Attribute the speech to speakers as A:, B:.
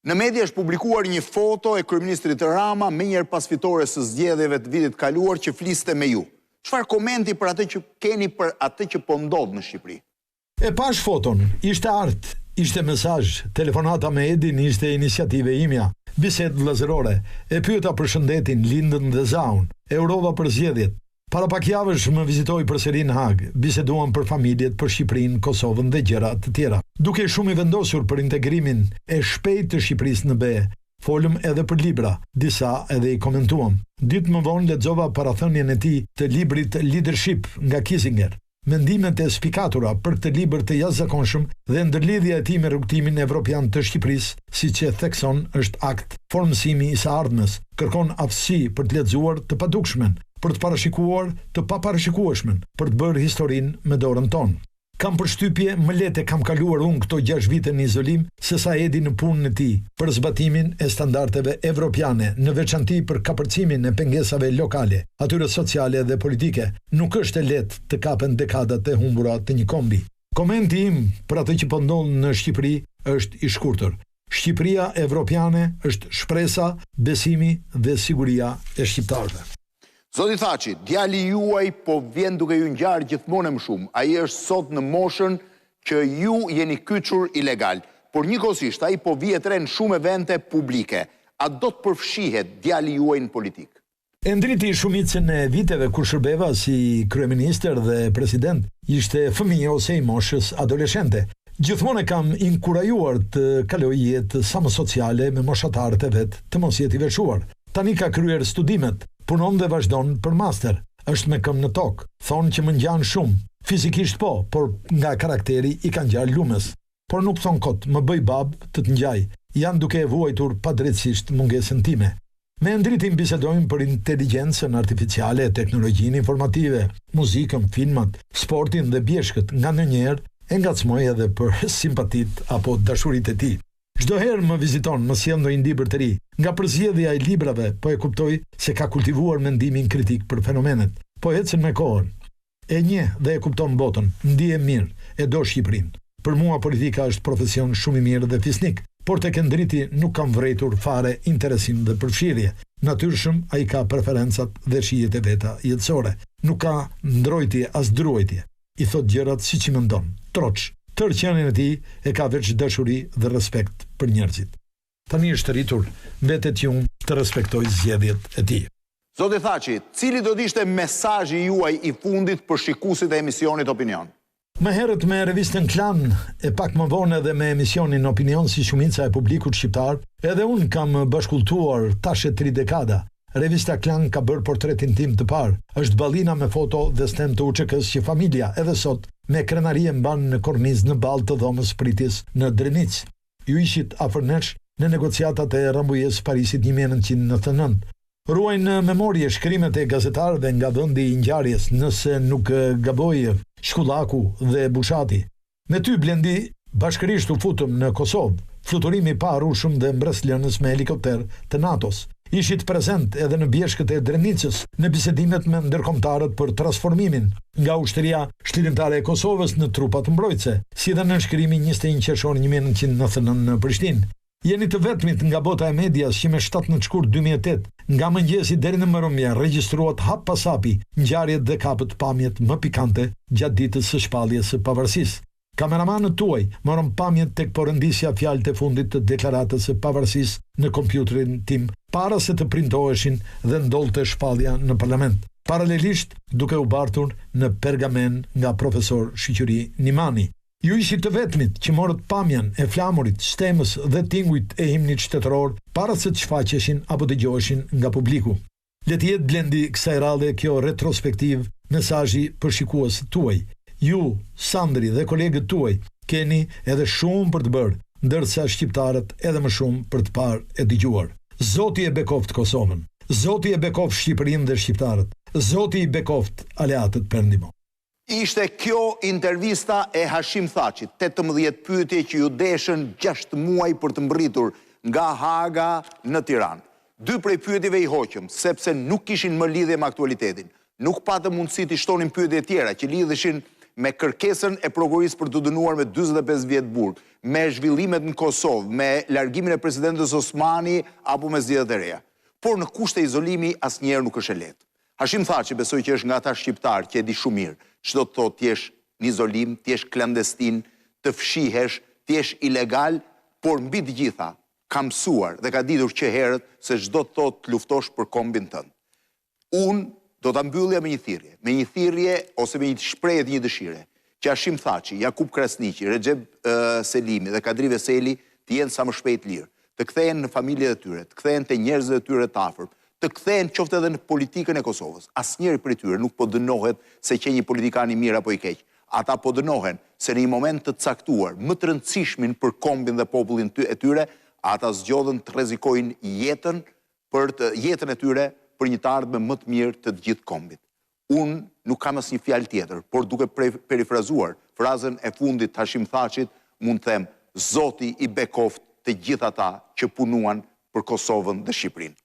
A: Në media është publikuar një foto e kryeministrit Rama me njëherë pas fitores së zgjedhjeve të vitit kaluar që fliste me ju. Çfarë komenti për atë që keni për atë që po ndodh në Shqipëri?
B: E pash foton, ishte art, ishte mesazh, telefonata me Edin ishte iniciative imja, bisedë vëllazërore, e pyeta për shëndetin, lindën dhe zaun, e urova për zgjedhjet. Para pak javësh më vizitoi përsëri në Hag, biseduam për familjet, për Shqipërinë, Kosovën dhe gjëra të tjera. Duke shumë i vendosur për integrimin e shpejtë të Shqipërisë në BE, folëm edhe për libra, disa edhe i komentuam. Ditë më vonë lexova parathënien e tij të librit Leadership nga Kissinger. Mendimet e spikatura për këtë libër të jashtëzakonshëm dhe ndërlidhja e tij me rrugtimin evropian të Shqipërisë, siç e thekson, është akt formësimi i së ardhmes, kërkon aftësi për të lexuar të padukshmën, për të parashikuar të paparashikueshmen, për të bërë historinë me dorën tonë. Kam përshtypje më lehtë kam kaluar unë këto 6 vite në izolim se sa Edi në punën e tij për zbatimin e standardeve evropiane, në veçanti për kapërcimin e pengesave lokale, atyre sociale dhe politike. Nuk është e lehtë të kapen dekadat e humbura të një kombi. Komenti im për atë që po ndodh në Shqipëri është i shkurtër. Shqipëria evropiane është shpresa, besimi dhe siguria e shqiptarëve.
A: Zoti Thaçi, djali juaj po vjen duke ju ngjarë gjithmonë më shumë. Ai është sot në moshën që ju jeni kyçur ilegal, por njëkohësisht ai po vihet re në shumë evente publike. A do të përfshihet djali juaj në politikë?
B: E ndriti shumicën e viteve kur shërbeva si kryeministër dhe president, ishte fëmijë ose i moshës adoleshente. Gjithmonë e kam inkurajuar të kaloj jetë sa më sociale me moshatarët e vet, të mos jetë i veçuar. Tani ka kryer studimet, punon dhe vazhdon për master. Është me këmbë në tokë. Thonë që më ngjan shumë. Fizikisht po, por nga karakteri i ka ngjar lumës. Por nuk thon kot, më bëj bab të ngjaj. Janë duke e vuajtur padrejtësisht mungesën time. Me ndritim bisedojmë për inteligjencën artificiale, teknologjinë informative, muzikën, filmat, sportin dhe bjeshkët, nga ndonjëherë e ngacmoj edhe për simpatit apo dashuritë e tij. Çdo herë më viziton, më sjell ndonjë libër të ri. Nga përzgjedhja e librave, po e kuptoj se ka kultivuar mendimin kritik për fenomenet. Po ecën me kohën. E njeh dhe e kupton botën, ndihem mirë, e do Shqipërinë. Për mua politika është profesion shumë i mirë dhe fisnik, por tek ndriti nuk kam vërejtur fare interesim dhe përfshirje. Natyrshëm ai ka preferencat dhe shijet e veta jetësore. Nuk ka ndrojtje as druajtje. I thot gjërat siç i mendon. Troç. Tërë qenien e tij e ka veç dashuri dhe respekt për njerëzit. Tani është rritur, mbetet që të respektoj zgjedhjet e tij.
A: Zoti Thaçi, cili do të ishte mesazhi juaj i fundit për shikuesit e emisionit Opinion?
B: Më herët me revistën Klan, e pak më vonë edhe me emisionin Opinion si shumica e publikut shqiptar, edhe unë kam bashkulltuar tash e 3 dekada. Revista Klan ka bërë portretin tim të parë. Është ballina me foto dhe stem të UÇK-s që familja edhe sot me krenari e mban në kornizë në ballë të dhomës pritjes në Drenic. Ju ishit afër nesh në negociatat e Rambujes Parisit 1999. Ruaj në memorie shkrimet e gazetarëve nga vendi i ngjarjes, nëse nuk gaboj, Shkullaku dhe Bushati. Me ty Blendi bashkërisht u futëm në Kosovë, fluturimi pa harrueshëm dhe mbreslënës me helikopter të NATO-s. Ishit prezent edhe në bjeshkët e Drenicës, në bisedimet me ndërkombëtarët për transformimin nga ushtria shtirimtare e Kosovës në trupat mbrojtëse, si dhe në nënshkrimi 21 qershor 1999 në Prishtinë. Jeni të vetmit nga bota e medias që me 17 shkurt 2008, nga mëngjesi deri në mbrëmje regjistruat hap pas hapi ngjarjet dhe kapët pamjet më pikante gjatë ditës së shpalljes së pavarësisë. Kameramanët tuaj morën pamjet tek porëndisja fjalët e fundit të deklaratës së pavarësisë në kompjuterin tim, para se të printoheshin dhe ndollte shpallja në parlament. Paralelisht duke u bartur në pergamen nga profesor Shiqyri Nimani. Ju ishit të vetmit që morët pamjen e flamurit, stemës dhe tingujt e himnit shtetëror para se të shfaqeshin apo dëgjoheshin nga publiku. Le të jetë Blendi kësaj radhe kjo retrospektiv mesazhi për shikuesët tuaj. Ju, Sandri dhe kolegët tuaj keni edhe shumë për të bërë, ndërsa shqiptarët edhe më shumë për të parë e dëgjuar. Zoti e bekoft Kosovën, Zoti e bekoft Shqipërinë dhe shqiptarët, Zoti i bekoft aleatët perëndimor.
A: Ishte kjo intervista e Hashim Thaçit, 18 pyetje që ju deshën 6 muaj për të mbërritur nga Haga në Tiranë. 2 prej pyetjeve i hoqëm, sepse nuk kishin më lidhje me aktualitetin. Nuk patëm mundësi të shtonim pyetje tjera që lidheshin me kërkesën e prokurorisë për të dënuar me 45 vjet burg, me zhvillimet në Kosovë, me largimin e presidentës Osmani apo me zgjedhjet e reja. Por në kushte izolimi asnjëherë nuk është e lehtë. Hashim Thaçi besoj që është nga ata shqiptar që e di shumë mirë ç'do të thotë t'jesh në izolim, t'jesh klandestin, të fshihesh, t'jesh ilegal, por mbi të gjitha ka mësuar dhe ka ditur që herët se ç'do të thotë të luftosh për kombin tënd. Unë do ta mbyllja me një thirrje ose me një shprehje të një dëshire, që Hashim Thaçi, Jakub Krasniqi, Recep Selimi dhe Kadri Veseli të jenë sa më shpejt lirë, të kthehen në familjet e tyre, të kthehen te njerëzit e tyre të afërt, të kthehen qoftë edhe në politikën e Kosovës. Asnjëri prej tyre nuk po dënohet se që një politikan i mirë apo i keq. Ata po dënohen se në një moment të caktuar, më të rëndësishmin për kombin dhe popullin e tyre, ata zgjodhen të rrezikojnë jetën e tyre për një të ardhme më të mirë të gjithë kombit. Unë nuk kam asnjë fjalë tjetër, por duke perifrazuar frazën e fundit të Hashim Thaçit, mund të them Zoti i bekoft të gjithë ata që punuan për Kosovën dhe Shqipërinë.